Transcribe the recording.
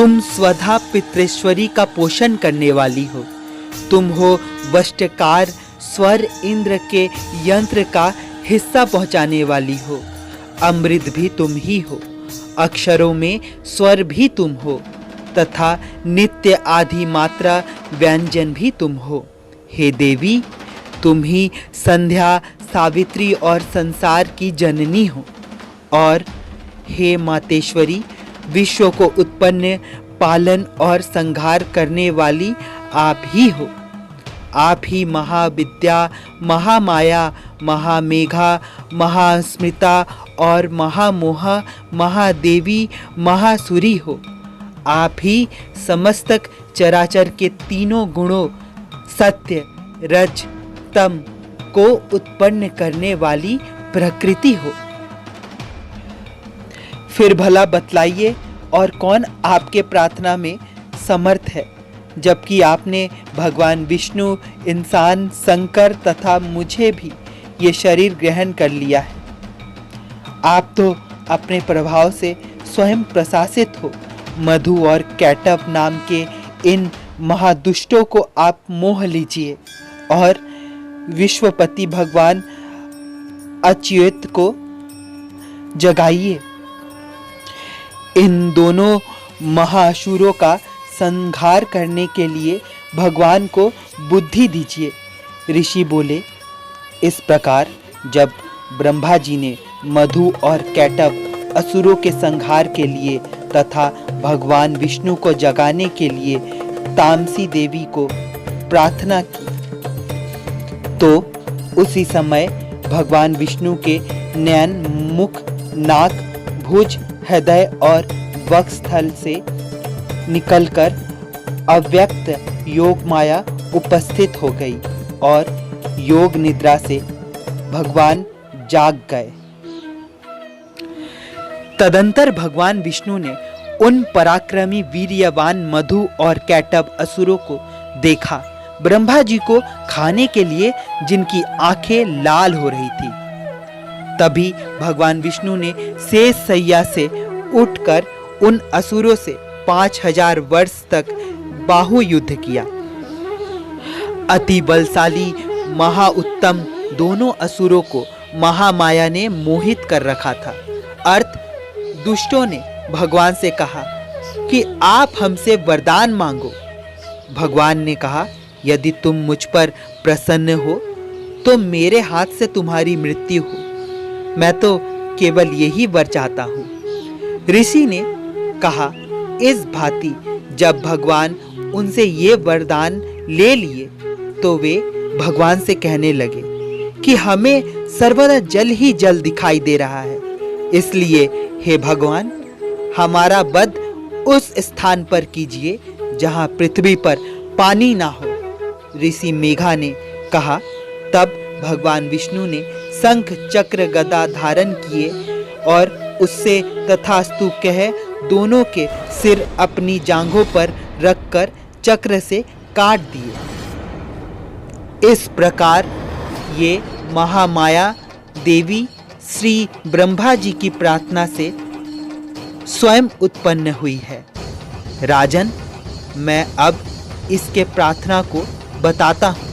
तुम स्वधा पितृश्वरी का पोषण करने वाली हो। तुम हो वष्टकार स्वर इंद्र के यंत्र का हिस्सा पहुंचाने वाली हो। अमृत भी तुम ही हो, अक्षरों में स्वर भी तुम हो तथा नित्य आदि मात्रा व्यंजन भी तुम हो। हे देवी, तुम ही संध्या, सावित्री और संसार की जननी हो। और हे मातेश्वरी, विश्व को उत्पन्न, पालन और संहार करने वाली आप ही हो। आप ही महाविद्या, महामाया, महामेघा, महास्मृता और महामोहा, महादेवी, महासुरी हो। आप ही समस्त चराचर के तीनों गुणों सत्य, रज, तम को उत्पन्न करने वाली प्रकृति हो। फिर भला बतलाइए, और कौन आपके प्रार्थना में समर्थ है, जबकि आपने भगवान विष्णु, इंसान, शंकर तथा मुझे भी ये शरीर ग्रहण कर लिया है। आप तो अपने प्रभाव से स्वयं प्रशासित हो। मधु और कैटव नाम के इन महादुष्टों को आप मोह लीजिए और विश्वपति भगवान अच्युत को जगाइए। इन दोनों महाअसुरों का संहार करने के लिए भगवान को बुद्धि दीजिए। ऋषि बोले। इस प्रकार जब ब्रह्मा जी ने मधु और कैटव असुरों के संहार के लिए तथा भगवान विष्णु को जगाने के लिए तामसी देवी को प्रार्थना की, तो उसी समय भगवान विष्णु के नयन, मुख, नाक, भुज, हृदय और वक्षस्थल से निकलकर अव्यक्त योग माया उपस्थित हो गई और योग निद्रा से भगवान जाग गए। तदंतर भगवान विष्णु ने उन पराक्रमी वीर्यवान मधु और कैटव असुरों को देखा, ब्रह्मा जी को खाने के लिए जिनकी आंखें लाल हो रही थी। तभी भगवान विष्णु ने शेष शैया से उठकर उन असुरों से 5000 वर्ष तक बाहु युद्ध किया। अति बलशाली महाउत्तम दोनों असुरों को महामाया ने मोहित कर रखा था। अर्थ दुष्टों ने भगवान से कहा कि आप हमसे वरदान मांगो। भगवान ने कहा, यदि तुम मुझ पर प्रसन्न हो तो मेरे हाथ से तुम्हारी मृत्यु हो। मैं तो केवल यही वर चाहता हूँ। ऋषि ने कहा, इस भांति जब भगवान उनसे ये वरदान ले लिए तो वे भगवान से कहने लगे कि हमें सर्वदा जल ही जल दिखाई दे रहा है, इसलिए हे भगवान, हमारा वध उस स्थान पर कीजिए जहाँ पृथ्वी पर पानी ना हो। ऋषि मेघा ने कहा। तब भगवान विष्णु ने शंख चक्र गदा धारण किए और उससे तथास्तु कह दोनों के सिर अपनी जांघों पर रखकर चक्र से काट दिए। इस प्रकार ये महामाया देवी श्री ब्रह्मा जी की प्रार्थना से स्वयं उत्पन्न हुई है। राजन, मैं अब इसके प्रार्थना को बताता हूँ।